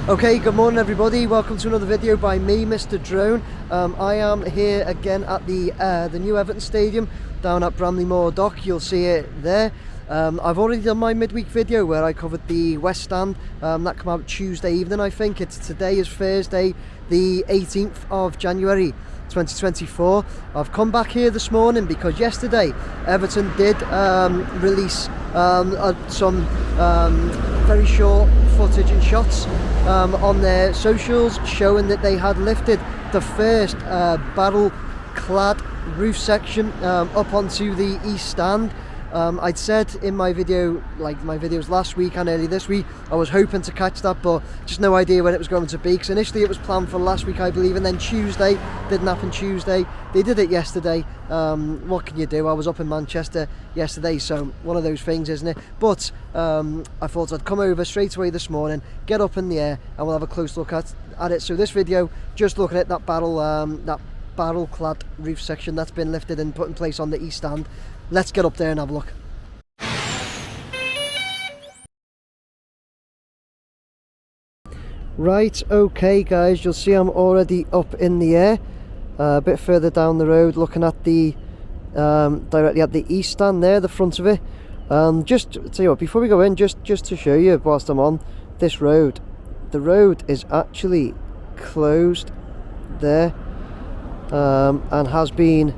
Okay, good morning everybody, welcome to another video by me, Mr. Drone. I am here again at the new Everton Stadium down at Bramley-Moore Dock. You'll see it there. I've already done my midweek video where I covered the West Stand. That came out Tuesday evening, I think. Today is Thursday, the 18th of January 2024. I've come back here this morning because yesterday Everton did release some very short footage and shots on their socials showing that they had lifted the first barrel-clad roof section up onto the East Stand. I'd said in my video, like my videos last week and early this week, I was hoping to catch that, but just no idea when it was going to be, because initially it was planned for last week, I believe, and then Tuesday. Didn't happen Tuesday. They did it yesterday. What can you do? I was up in Manchester yesterday, so one of those things, isn't it? But I thought I'd come over straight away this morning, get up in the air, and we'll have a close look at it. So this video, just looking at that barrel-clad roof section that's been lifted and put in place on the East Stand. Let's get up there and have a look. Right, okay guys, you'll see I'm already up in the air, a bit further down the road, looking at the directly at the East Stand there, the front of it. Just to tell you what, before we go in, just to show you whilst I'm on this road, the road is actually closed there, and has been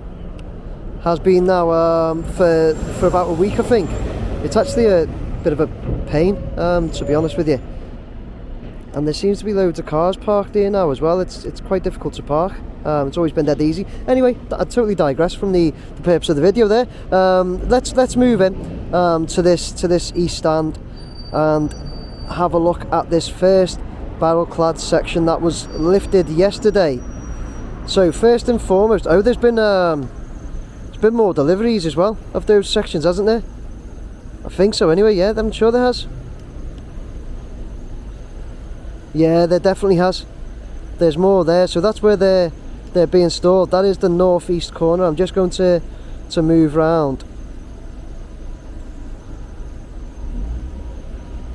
now for about a week, I think. It's actually a bit of a pain, to be honest with you. And there seems to be loads of cars parked here now as well. It's quite difficult to park. It's always been dead easy. Anyway, I totally digress from the purpose of the video there. Let's move in to this East Stand and have a look at this first barrel-clad section that was lifted yesterday. So first and foremost, there's been more deliveries as well of those sections, hasn't there? I think so anyway, yeah, I'm sure there has. Yeah, there definitely has. There's more there, so that's where they're being stored. That is the northeast corner. I'm just going to move round.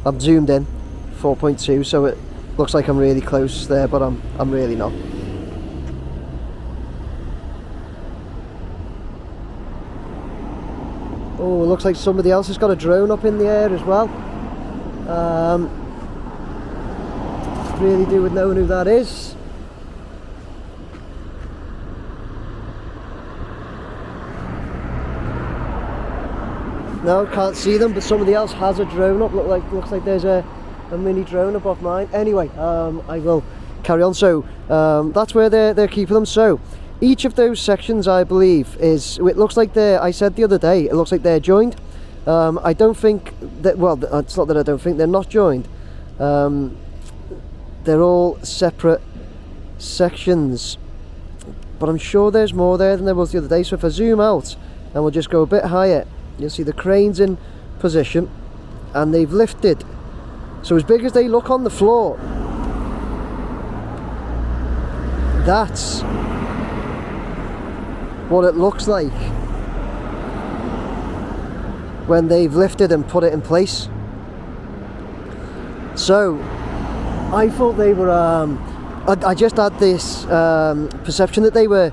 I'm zoomed in 4.2, so it looks like I'm really close there, but I'm really not. Oh, it looks like somebody else has got a drone up in the air as well. Really do with knowing who that is. No, can't see them, but somebody else has a drone up. Looks like there's a mini drone above mine. Anyway, I will carry on. So that's where they're keeping them. So each of those sections, I believe, it looks like I said the other day, it looks like they're joined. I don't think that, well, it's not that I don't think, they're not joined. They're all separate sections, but I'm sure there's more there than there was the other day. So if I zoom out and we'll just go a bit higher, you'll see the crane's in position and they've lifted. So as big as they look on the floor, that's what it looks like when they've lifted and put it in place. So I thought they were I just had this perception that they were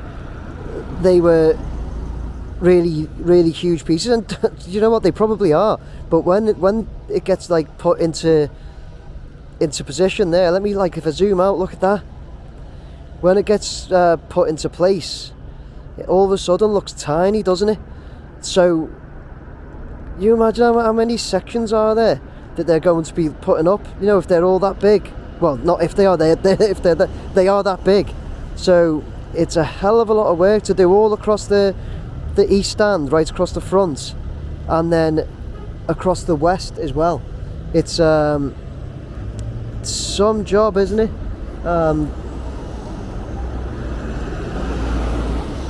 really, really huge pieces, and you know what, they probably are, but when it gets like put into position there, let me, like, if I zoom out, look at that. When it gets put into place, it all of a sudden looks tiny, doesn't it? So you imagine how many sections are there that they're going to be putting up, you know, if they're all that big. Well, not if they are, they are that big. So it's a hell of a lot of work to do all across the East Stand, right across the front, and then across the west as well. It's some job, isn't it?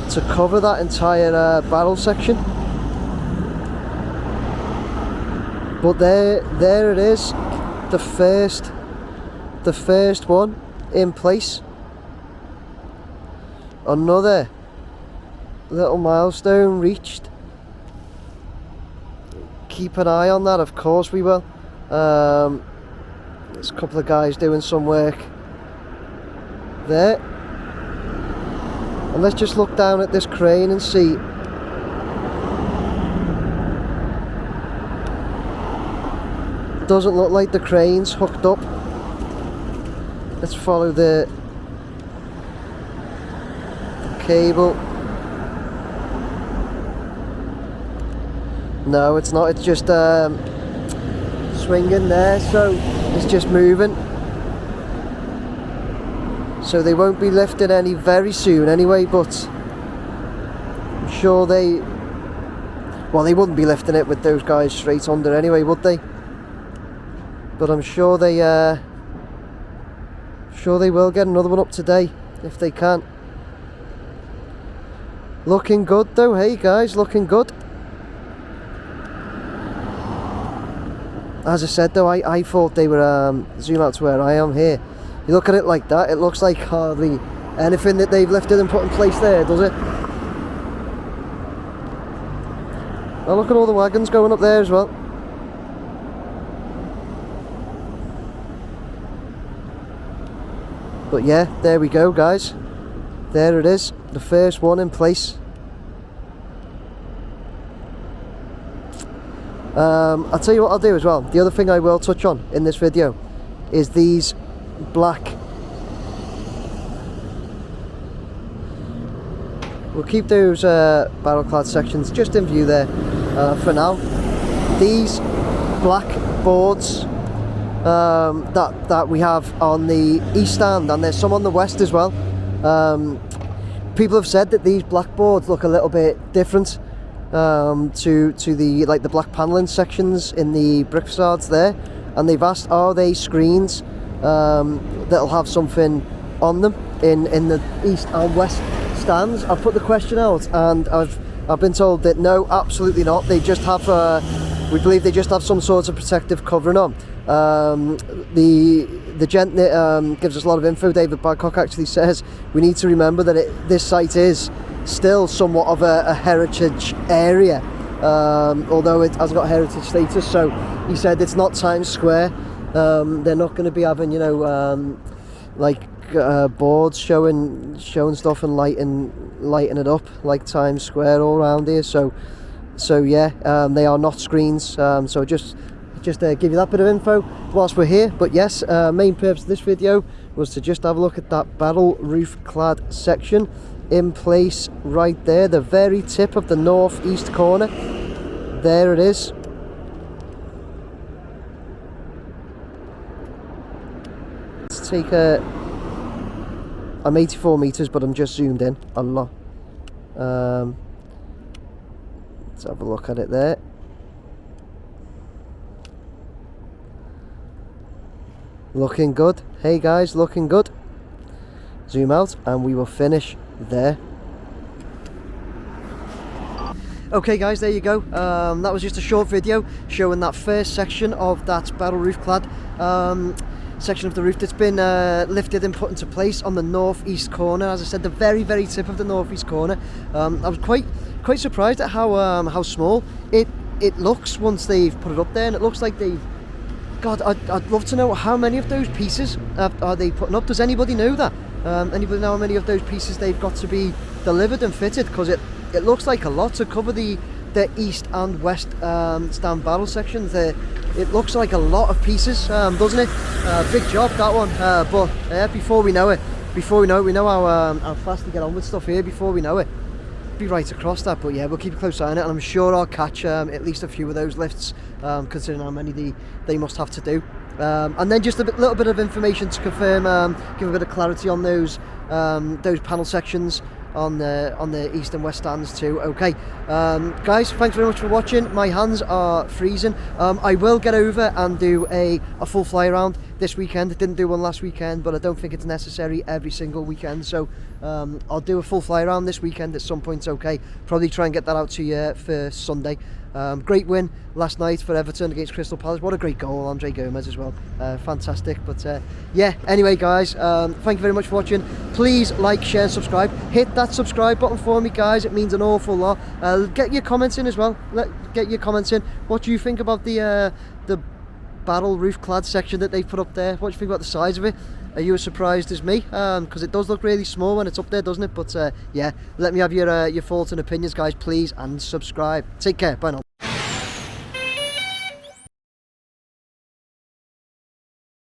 To cover that entire barrel section. But there it is, the first one in place. Another little milestone reached. Keep an eye on that, of course we will. There's a couple of guys doing some work there. And let's just look down at this crane and see. Doesn't look like the crane's hooked up. Let's follow the cable. No, it's not. It's just swinging there, so it's just moving. So they won't be lifting any very soon anyway, but I'm sure they wouldn't be lifting it with those guys straight under anyway, would they? But I'm sure they will get another one up today if they can. Looking good though, hey guys, looking good. As I said though, I thought they were zoom out to where I am here. You look at it like that, it looks like hardly anything that they've lifted and put in place there, does it? Oh, look at all the wagons going up there as well. But yeah, there we go guys. There it is, the first one in place. I'll tell you what I'll do as well. The other thing I will touch on in this video is these black. We'll keep those barrel-clad sections just in view there for now. These black boards that we have on the east stand, and there's some on the west as well. People have said that these black boards look a little bit different to the the black panelling sections in the brick facades there, and they've asked, are they screens that'll have something on them in the east and west stands? I've put the question out and I've been told that no, absolutely not. They just have we believe they just have some sort of protective covering on. The gent that gives us a lot of info, David Badcock, actually says we need to remember that this site is still somewhat of a heritage area, although it has got heritage status. So he said it's not Times Square. They're not going to be having, you know, boards showing stuff and lighting it up like Times Square all around here. So yeah, they are not screens. So just give you that bit of info whilst we're here. But yes, main purpose of this video was to just have a look at that barrel roof clad section in place right there, the very tip of the northeast corner. There it is. Let's take I'm 84 meters, but I'm just zoomed in a lot. Let's have a look at it there. Looking good. Hey guys, looking good. Zoom out and we will finish there. Okay guys, there you go. That was just a short video showing that first section of that barrel roof clad section of the roof that's been lifted and put into place on the northeast corner. As I said, the very tip of the northeast corner. I was quite surprised at how small it looks once they've put it up there, and it looks like they've, God, I'd love to know how many of those pieces are they putting up. Does anybody know that? Anybody know how many of those pieces they've got to be delivered and fitted? Because it looks like a lot to cover the east and west stand barrel sections. It looks like a lot of pieces, doesn't it? Big job that one. But before we know it, we know how fast to get on with stuff here. Before we know it, be right across that. But yeah, we'll keep a close eye on it, and I'm sure I'll catch at least a few of those lifts, considering how many they must have to do. And then just a little bit of information to confirm, give a bit of clarity on those panel sections on the east and west stands too. Okay, guys, thanks very much for watching. My hands are freezing. I will get over and do a full fly around this weekend. I didn't do one last weekend, but I don't think it's necessary every single weekend, so I'll do a full fly around this weekend at some point. Okay, probably try and get that out to you for Sunday. Great win last night for Everton against Crystal Palace. What a great goal, Andre Gomez as well. Fantastic. But yeah, anyway guys, thank you very much for watching. Please like, share and subscribe. Hit that subscribe button for me guys, it means an awful lot. Get your comments in as well. Get your comments in. What do you think about the barrel roof clad section that they put up there. What do you think about the size of it? Are you as surprised as me? Because it does look really small when it's up there, doesn't it? But yeah, let me have your thoughts and opinions, guys, please, and subscribe. Take care. Bye now.